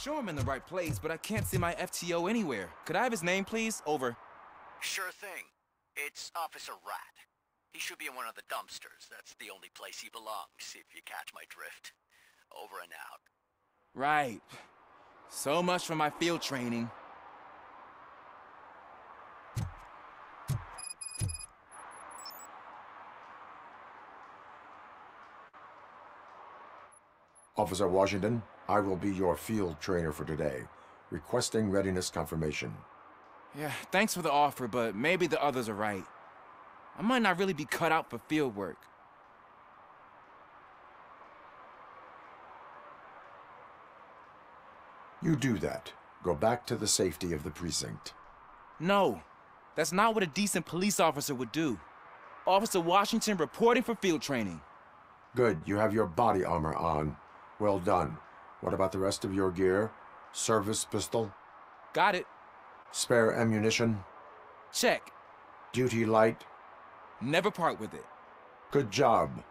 sure I'm in the right place, but I can't see my FTO anywhere. Could I have his name, please? Over. Sure thing. It's Officer Rat. He should be in one of the dumpsters. That's the only place he belongs, if you catch my drift. Over and out. Right. So much for my field training. Officer Washington, I will be your field trainer for today. Requesting readiness confirmation. Yeah, thanks for the offer, but maybe the others are right. I might not really be cut out for field work. You do that. Go back to the safety of the precinct. No, that's not what a decent police officer would do. Officer Washington reporting for field training. Good, you have your body armor on. Well done. What about the rest of your gear? Service pistol? Got it. Spare ammunition? Check. Duty light? Never part with it. Good job.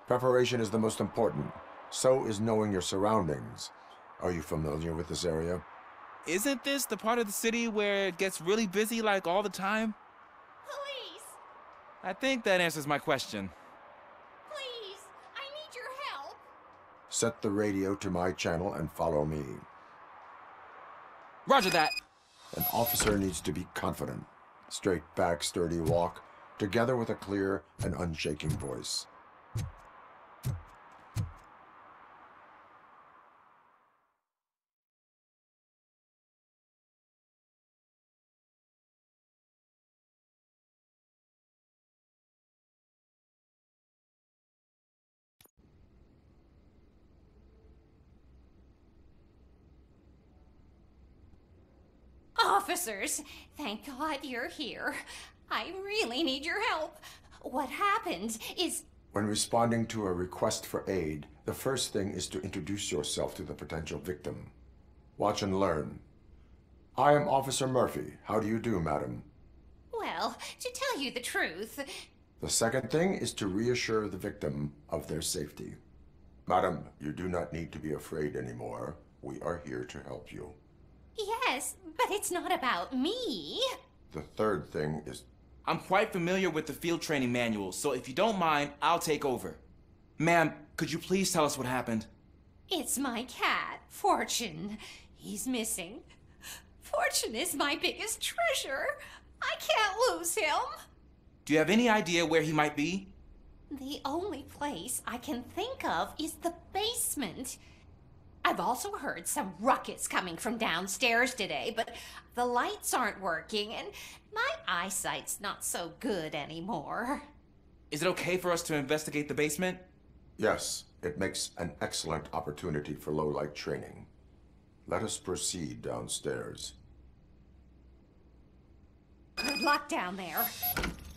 Preparation is the most important. So is knowing your surroundings. Are you familiar with this area? Isn't this the part of the city where it gets really busy like all the time? Police! I think that answers my question. Please! I need your help! Set the radio to my channel and follow me. Roger that. An officer needs to be confident. Straight back, sturdy walk, together with a clear and unshaking voice. Officers, thank God you're here. I really need your help. What happened is... When responding to a request for aid, the first thing is to introduce yourself to the potential victim. Watch and learn. I am Officer Murphy. How do you do, madam? Well, to tell you the truth... The second thing is to reassure the victim of their safety. Madam, you do not need to be afraid anymore. We are here to help you. Yes, but it's not about me. The third thing is... I'm quite familiar with the field training manual, so if you don't mind, I'll take over. Ma'am, could you please tell us what happened? It's my cat, Fortune. He's missing. Fortune is my biggest treasure. I can't lose him. Do you have any idea where he might be? The only place I can think of is the basement. I've also heard some ruckus coming from downstairs today, but the lights aren't working and my eyesight's not so good anymore. Is it okay for us to investigate the basement? Yes, it makes an excellent opportunity for low-light training. Let us proceed downstairs. Good luck down there.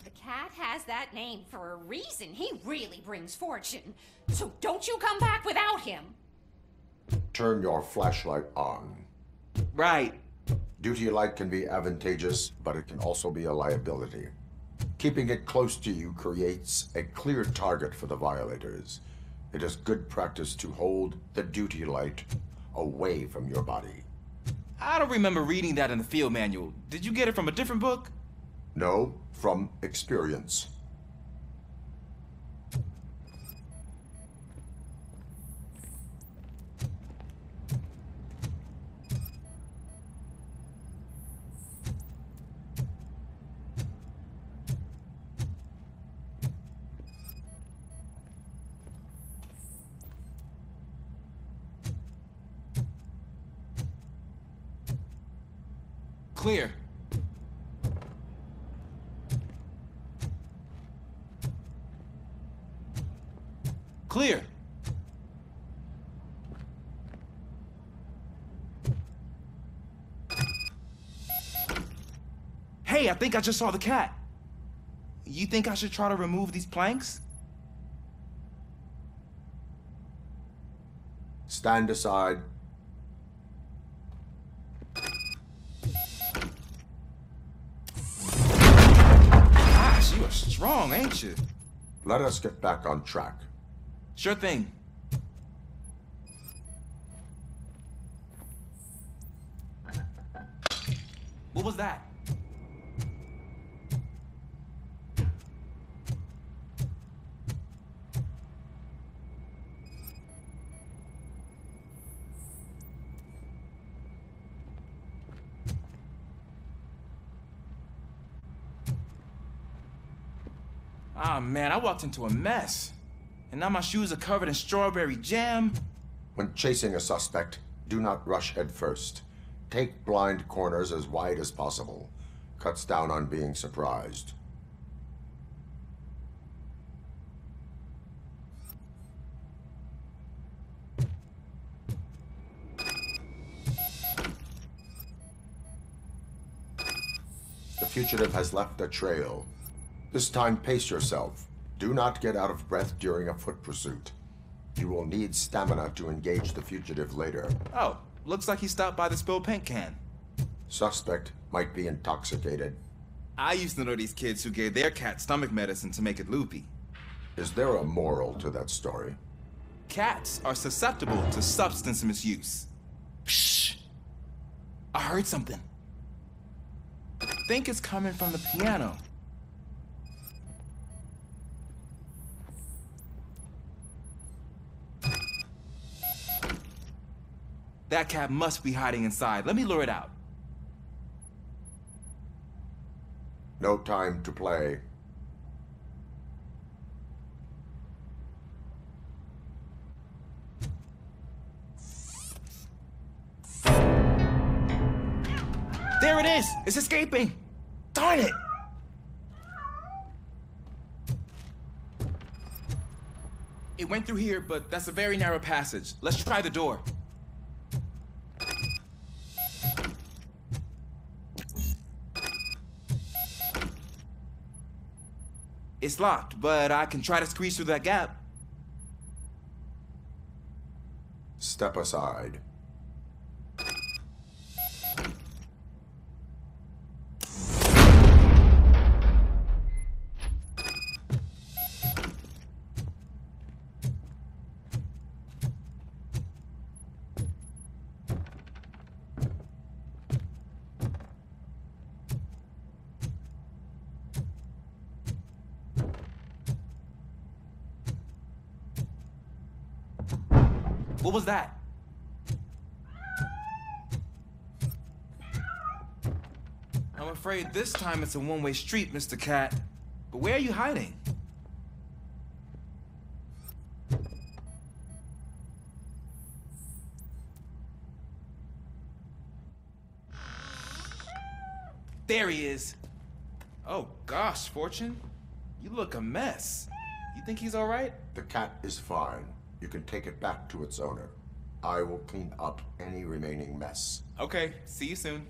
The cat has that name for a reason. He really brings fortune. So don't you come back without him. Turn your flashlight on. Right. Duty light can be advantageous, but it can also be a liability. Keeping it close to you creates a clear target for the violators. It is good practice to hold the duty light away from your body. I don't remember reading that in the field manual. Did you get it from a different book? No, from experience. Clear. Clear. Hey, I think I just saw the cat. You think I should try to remove these planks? Stand aside. Gosh, you are strong, ain't you? Let us get back on track. Sure thing. was that? Ah, man, I walked into a mess. And now my shoes are covered in strawberry jam. When chasing a suspect, do not rush head first. Take blind corners as wide as possible. Cuts down on being surprised. The fugitive has left a trail. This time, pace yourself. Do not get out of breath during a foot pursuit. You will need stamina to engage the fugitive later. Oh, looks like he stopped by the spilled paint can. Suspect might be intoxicated. I used to know these kids who gave their cat stomach medicine to make it loopy. Is there a moral to that story? Cats are susceptible to substance misuse. Psh! I heard something. I think it's coming from the piano. That cat must be hiding inside. Let me lure it out. No time to play. There it is! It's escaping! Darn it! It went through here, but that's a very narrow passage. Let's try the door. It's locked, but I can try to squeeze through that gap. Step aside. What was that? I'm afraid this time it's a one-way street, Mr. Cat. But where are you hiding? There he is. Oh gosh, Fortune. You look a mess. You think he's all right? The cat is fine. You can take it back to its owner. I will clean up any remaining mess. Okay, see you soon.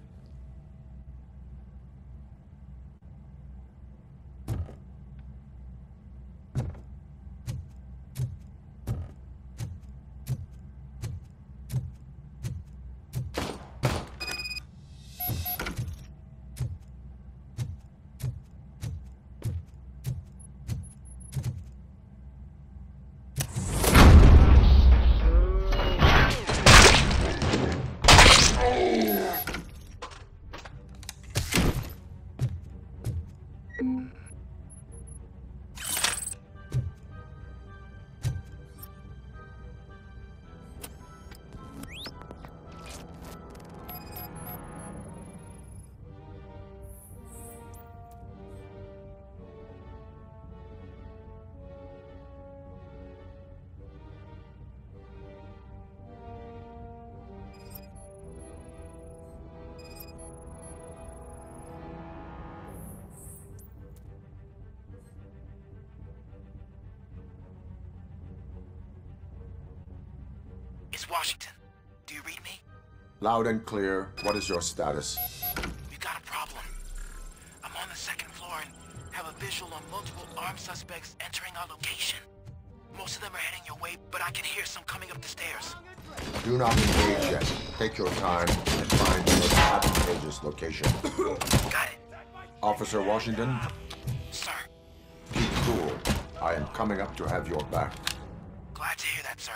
It's Washington. Do you read me? Loud and clear. What is your status? We've got a problem. I'm on the second floor and have a visual on multiple armed suspects entering our location. Most of them are heading your way, but I can hear some coming up the stairs. Do not engage yet. Take your time and find the most advantageous location. Got it. Officer Washington, Sir. keep cool. I am coming up to have your back. Glad to hear that, sir.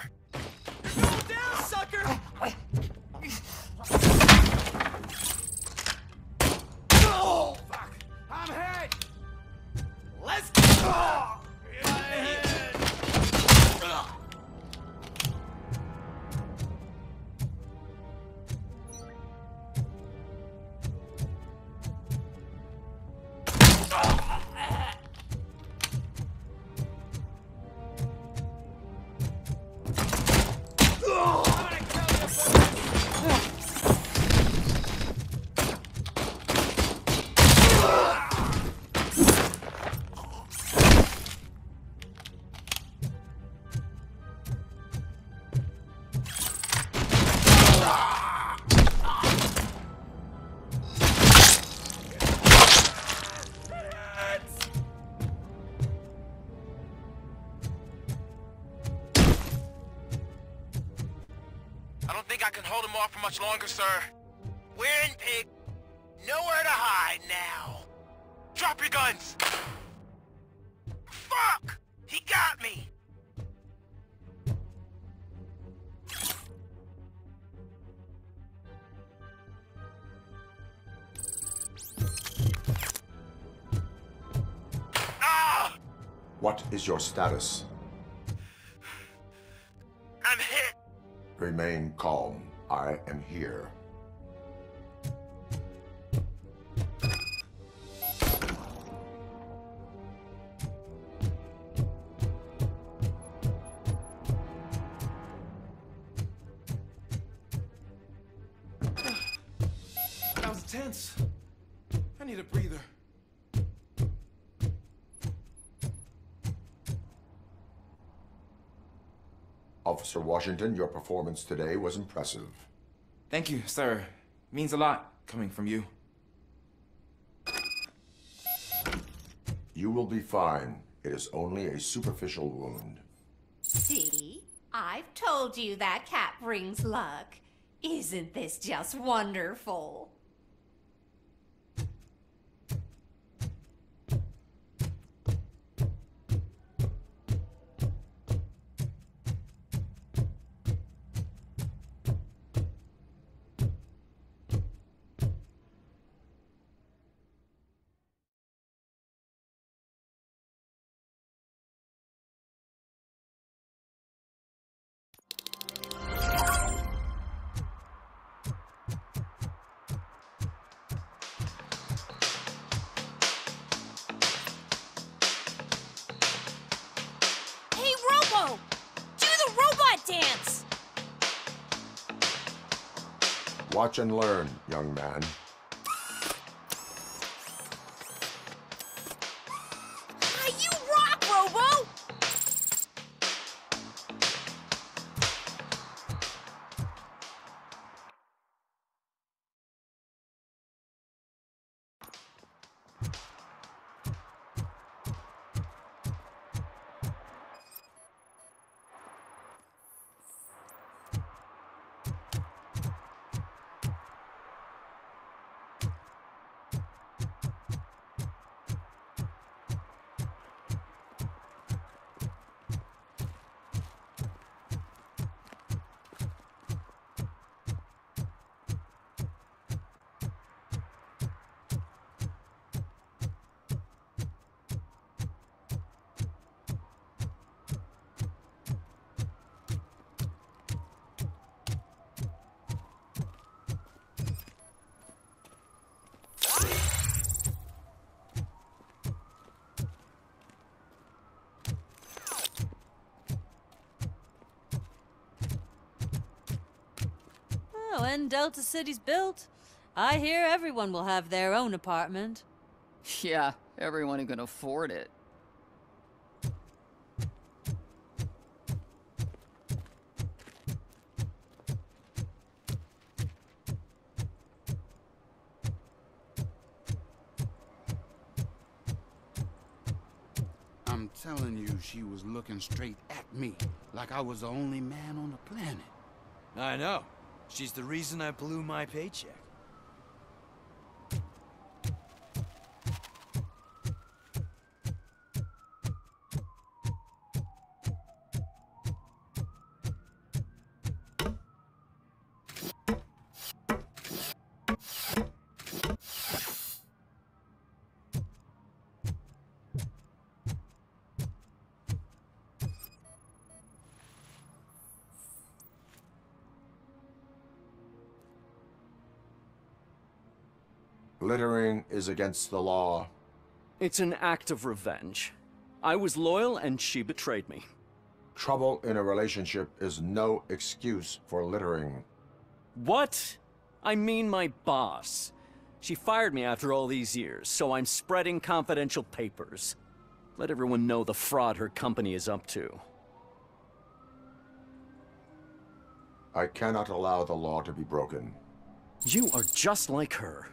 don't think I can hold him off for much longer, sir. We're in, pig. Nowhere to hide now. Drop your guns! Fuck! He got me! Ah! What is your status? I'm hit! Remain calm. I am here. That was tense. I need a breather. Officer Washington, your performance today was impressive. Thank you, sir. Means a lot coming from you. You will be fine. It is only a superficial wound. See? I've told you that cat brings luck. Isn't this just wonderful? Hey, Robo! Do the robot dance! Watch and learn, young man. Ah, you rock, Robo! Oh, when Delta City's built, I hear everyone will have their own apartment. Yeah, everyone who can afford it. I'm telling you, she was looking straight at me, like I was the only man on the planet. I know. She's the reason I blew my paycheck. Littering is against the law. It's an act of revenge. I was loyal and she betrayed me. Trouble in a relationship is no excuse for littering. What? I mean my boss. She fired me after all these years, so I'm spreading confidential papers. Let everyone know the fraud her company is up to. I cannot allow the law to be broken. You are just like her.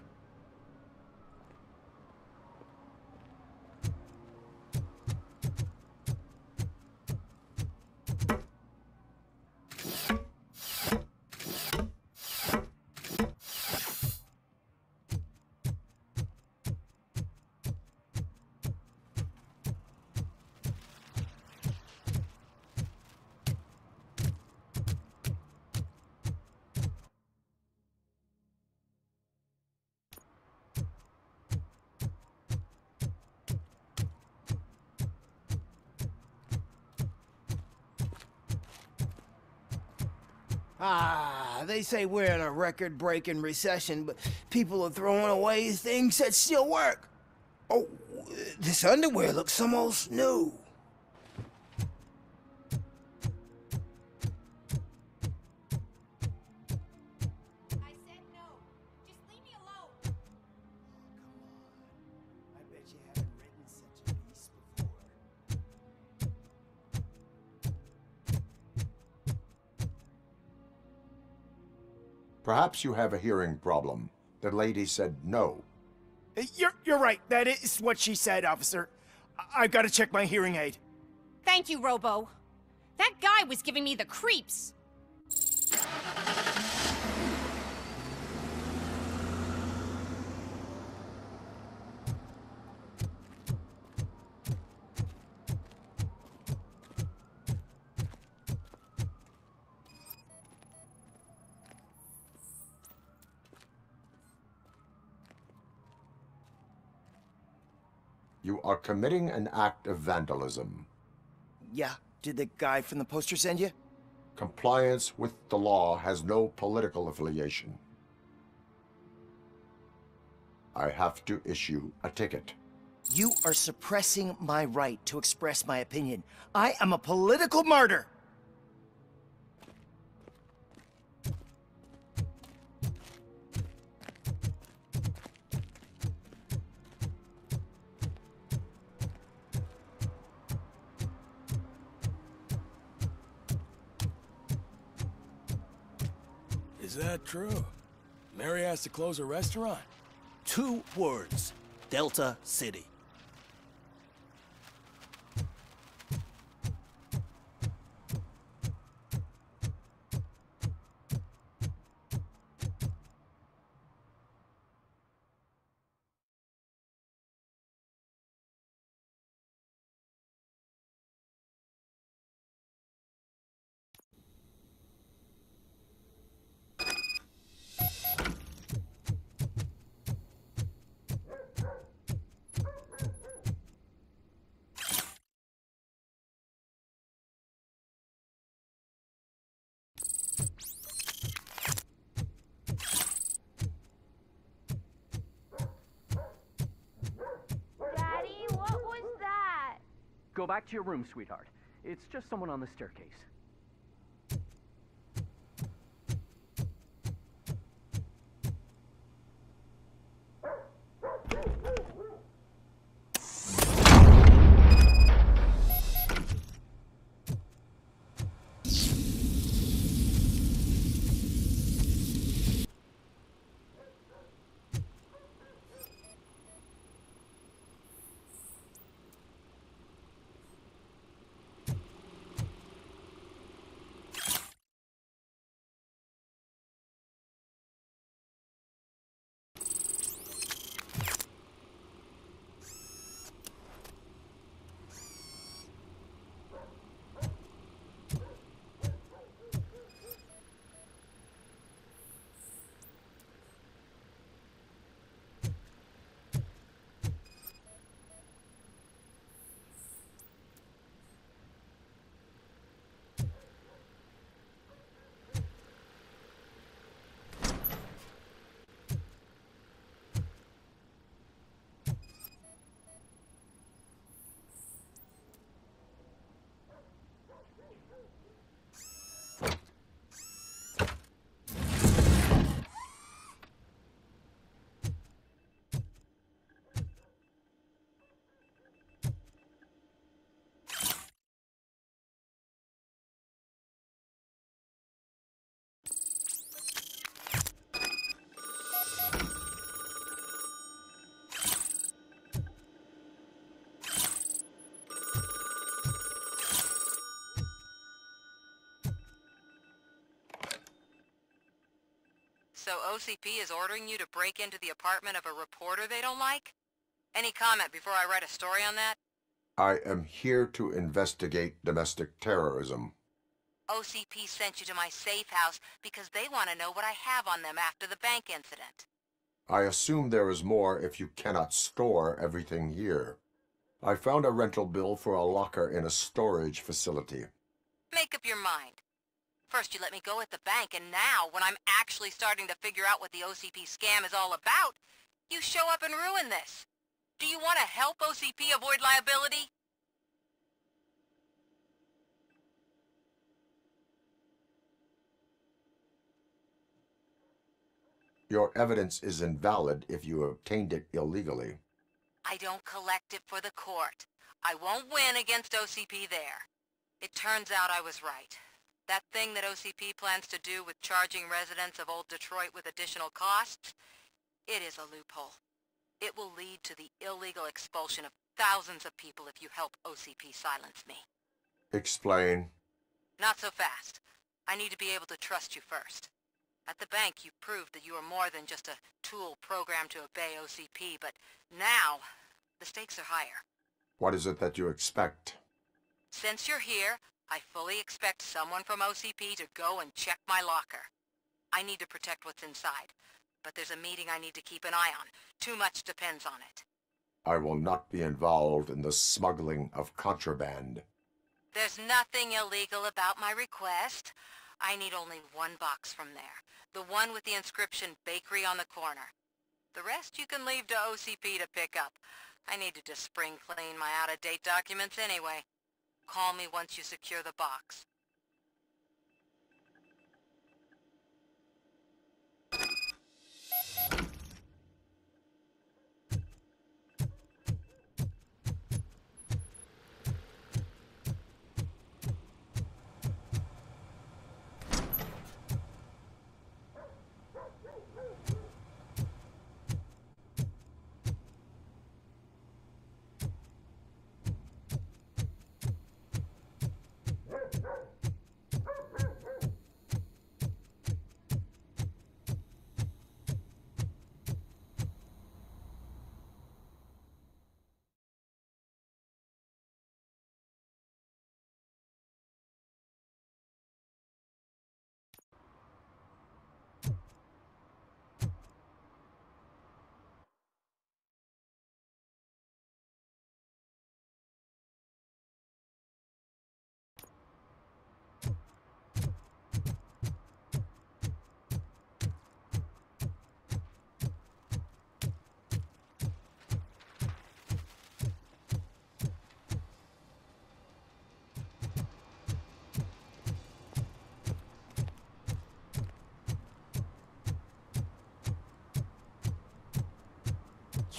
Ah, they say we're in a record-breaking recession, but people are throwing away things that still work. Oh, this underwear looks almost new. I said no. Just leave me alone. Come on. I bet you haven't written such a piece before. Perhaps you have a hearing problem. The lady said no. You're right. That is what she said, officer. I've got to check my hearing aid. Thank you, Robo. That guy was giving me the creeps. You are committing an act of vandalism. Yeah, did the guy from the poster send you? Compliance with the law has no political affiliation. I have to issue a ticket. You are suppressing my right to express my opinion. I am a political martyr. Is that true? Mary has to close a restaurant? 2 words. Delta City. Daddy, what was that? Go back to your room, sweetheart. It's just someone on the staircase. So OCP is ordering you to break into the apartment of a reporter they don't like? Any comment before I write a story on that? I am here to investigate domestic terrorism. OCP sent you to my safe house because they want to know what I have on them after the bank incident. I assume there is more if you cannot store everything here. I found a rental bill for a locker in a storage facility. Make up your mind. First you let me go at the bank, and now, when I'm actually starting to figure out what the OCP scam is all about, you show up and ruin this. Do you want to help OCP avoid liability? Your evidence is invalid if you obtained it illegally. I don't collect it for the court. I won't win against OCP there. It turns out I was right. That thing that OCP plans to do with charging residents of Old Detroit with additional costs, it is a loophole. It will lead to the illegal expulsion of thousands of people if you help OCP silence me. Explain. Not so fast. I need to be able to trust you first. At the bank, you proved that you are more than just a tool programmed to obey OCP, but now, the stakes are higher. What is it that you expect? Since you're here, I fully expect someone from OCP to go and check my locker. I need to protect what's inside, but there's a meeting I need to keep an eye on. Too much depends on it. I will not be involved in the smuggling of contraband. There's nothing illegal about my request. I need only one box from there. The one with the inscription Bakery on the corner. The rest you can leave to OCP to pick up. I need to just spring clean my out-of-date documents anyway. Call me once you secure the box.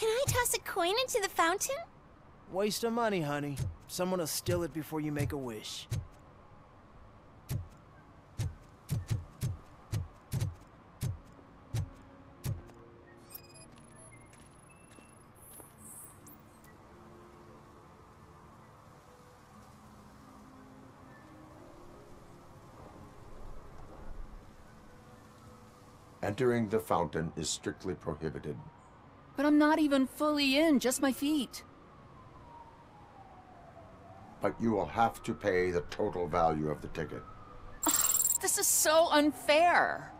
Can I toss a coin into the fountain? Waste of money, honey. Someone will steal it before you make a wish. Entering the fountain is strictly prohibited. But I'm not even fully in, just my feet. But you will have to pay the total value of the ticket. This is so unfair.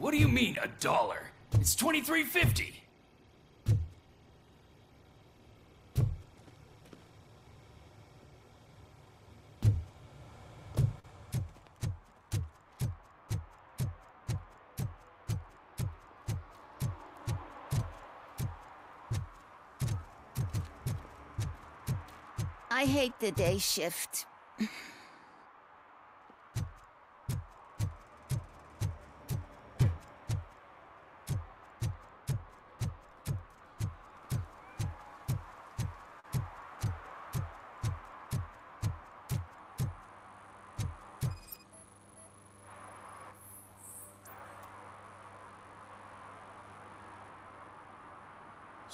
What do you mean, $1? It's $23.50. I hate the day shift.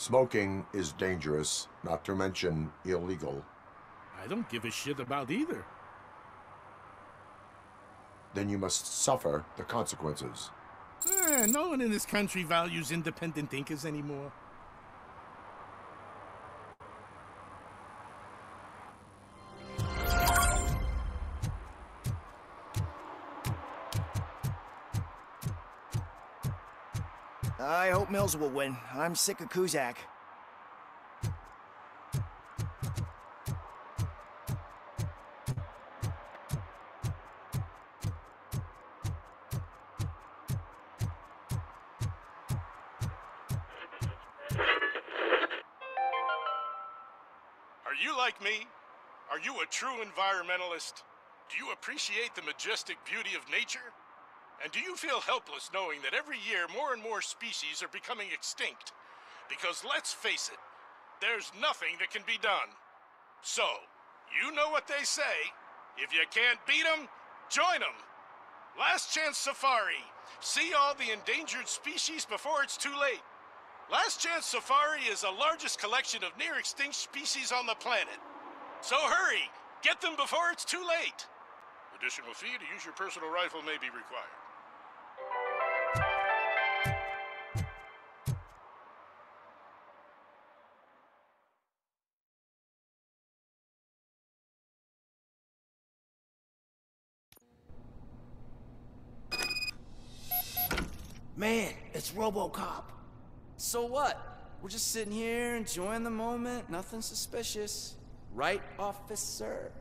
Smoking is dangerous, not to mention illegal. I don't give a shit about either. Then you must suffer the consequences. No one in this country values independent thinkers anymore. I hope Mills will win. I'm sick of Kuzak. Are you like me? Are you a true environmentalist? Do you appreciate the majestic beauty of nature? And do you feel helpless knowing that every year more and more species are becoming extinct? Because let's face it, there's nothing that can be done. So, you know what they say. If you can't beat them, join them. Last Chance Safari. See all the endangered species before it's too late. Last Chance Safari is the largest collection of near-extinct species on the planet. So hurry, get them before it's too late. Additional fee to use your personal rifle may be required. Man, it's RoboCop. So what? We're just sitting here enjoying the moment, nothing suspicious. Right, officer?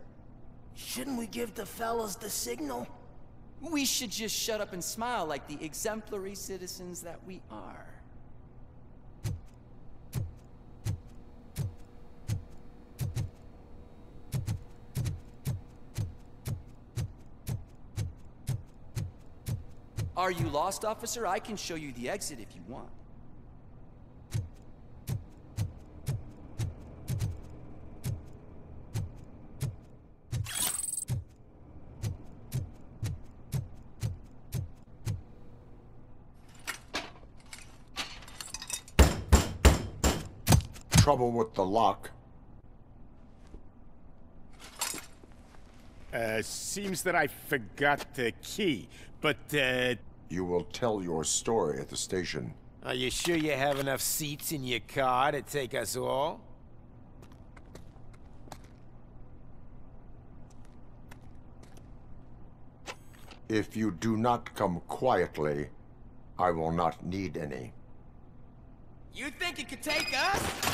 Shouldn't we give the fellas the signal? We should just shut up and smile like the exemplary citizens that we are. Are you lost, officer? I can show you the exit if you want. Trouble with the lock. Seems that I forgot the key, but, You will tell your story at the station. Are you sure you have enough seats in your car to take us all? If you do not come quietly, I will not need any. You think it could take us?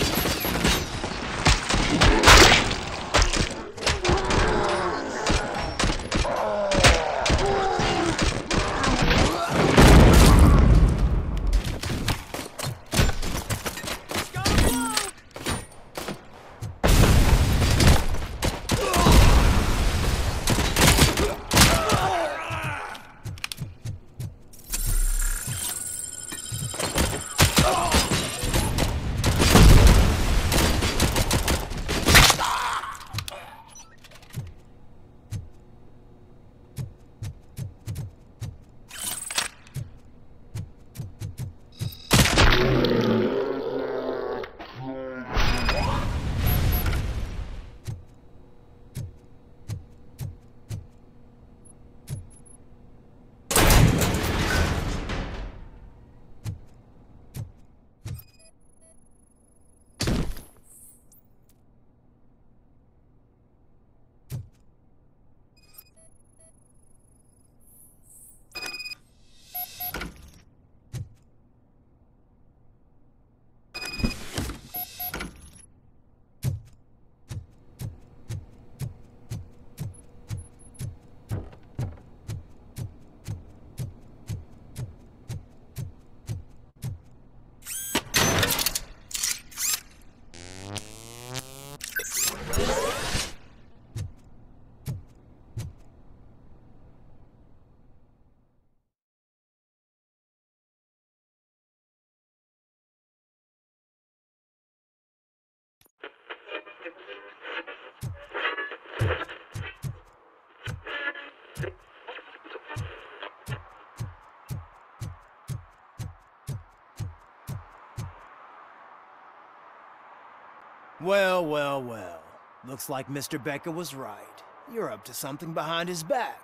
Well, well, well. Looks like Mr. Becker was right. You're up to something behind his back.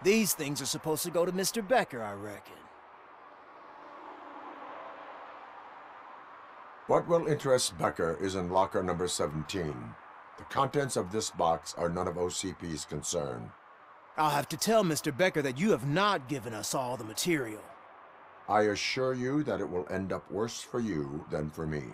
These things are supposed to go to Mr. Becker, I reckon. What will interest Becker is in locker number 17. The contents of this box are none of OCP's concern. I'll have to tell Mr. Becker that you have not given us all the material. I assure you that it will end up worse for you than for me.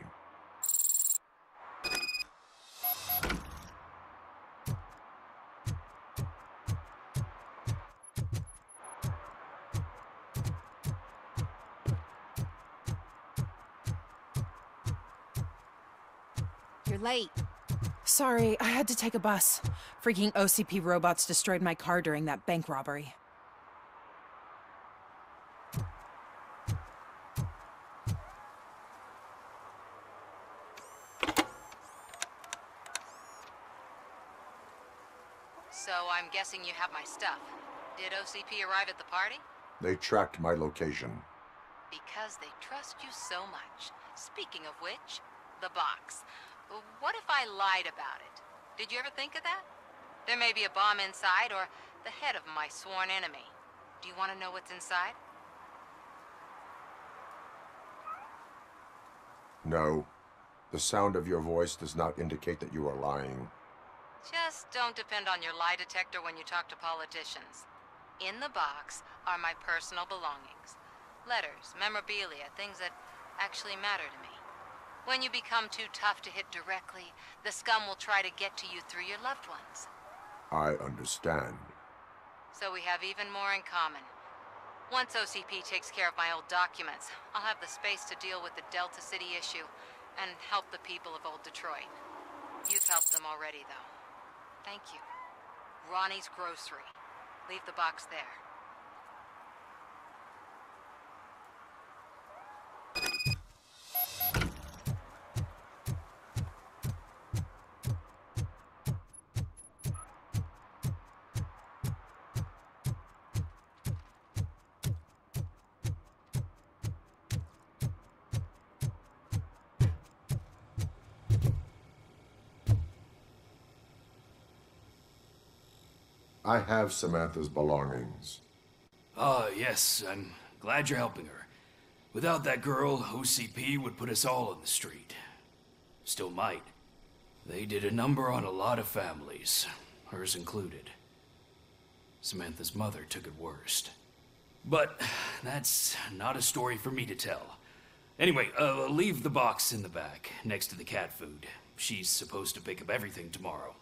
You're late. Sorry, I had to take a bus. Freaking OCP robots destroyed my car during that bank robbery. So I'm guessing you have my stuff. Did OCP arrive at the party? They tracked my location. Because they trust you so much. Speaking of which, the box. What if I lied about it? Did you ever think of that? There may be a bomb inside or the head of my sworn enemy. Do you want to know what's inside? No. The sound of your voice does not indicate that you are lying. Just don't depend on your lie detector when you talk to politicians. In the box are my personal belongings. Letters, memorabilia, things that actually matter to me. When you become too tough to hit directly, the scum will try to get to you through your loved ones. I understand. So we have even more in common. Once OCP takes care of my old documents, I'll have the space to deal with the Delta City issue and help the people of Old Detroit. You've helped them already, though. Thank you. Ronnie's Grocery. Leave the box there. I have Samantha's belongings. Yes, I'm glad you're helping her. Without that girl, OCP would put us all in the street. Still might. They did a number on a lot of families, hers included. Samantha's mother took it worst. But that's not a story for me to tell. Anyway, leave the box in the back, next to the cat food. She's supposed to pick up everything tomorrow.